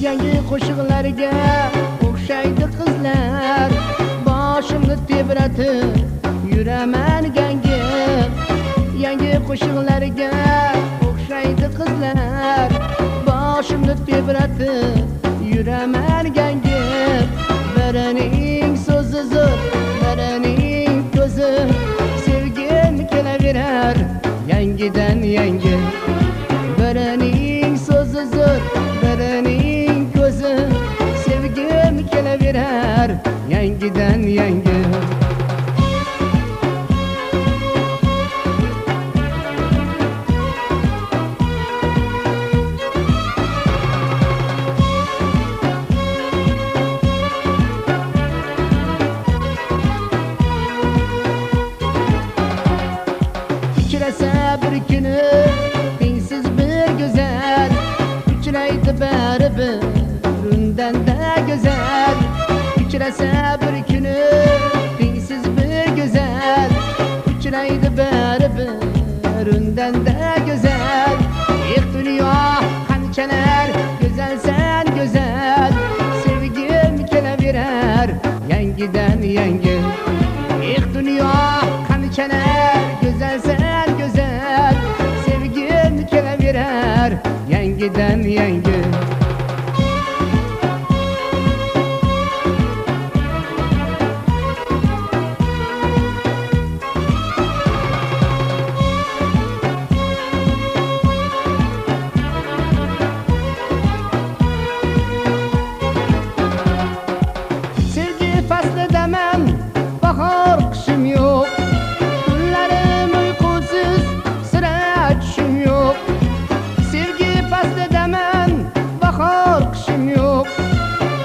Yangi qo'shiqlarga o'xshaydi qizlar, boshimni tebratib yuraman gangib. Yangi qo'shiqlarga o'xshaydi qizlar, boshimni tebratib yuraman gangib. Birining so'zi zo'r, birining ko'zi, sevgim kelaverar yangidan yangi. Birining so'zi zo'r, birining ko'zi, sevgim kelaverar yangidan yangi. Uchrasa bir kuni tengsiz bir go'zal, uchraydi baribir undan-da go'zal. Uchrasa bir kuni tengsiz bir go'zal, uchraydi baribir undan-da go'zal. Dunyo qanchalar go'zalsan go'zal, sevgim kelaverar yangidan yangi. Dunyo qanchalar go'zalsan go'zal, sevgim kelaverar yangidan yangi. Sevgi faslidaman, bahor qishim yo'q, tunlarim uyqusiz, sira tushim yo'q. Sevgi faslidaman, bahor qishim yo'q,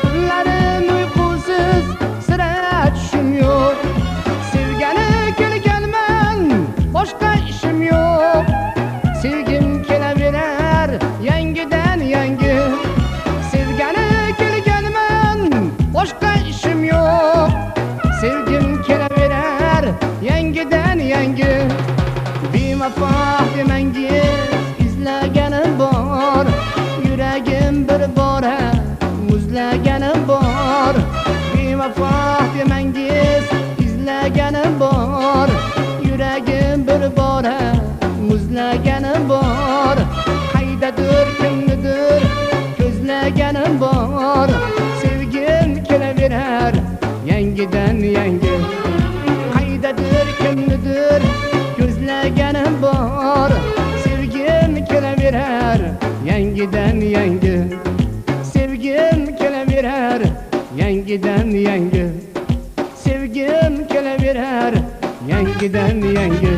tunlarim uyqusiz, sira tushim yo'q. Sevgani kelganman, boshqa ishim yo'q. Sevgim kelaverar yangidan yangi. Sevgani kelganman, boshqa ishim yo'q. Sevgim kelaverar yangidan yangi. Bevafo demangiz izlaganim bor, yuragim bir bora muzlaganim bor. Bevafo demangiz izlaganim bor, yuragim bir bora muzlaganim bor. Qaydadir kimnidir ko'zlaganim bor, sevgim kelaverar yangidan yangi. Qaydadir kimnidir ko'zlaganim bor, sevgim kelaverar yangidan yangi. Sevgim kelaverar yangidan yangi. Sevgim kelaverar yangidan yangi.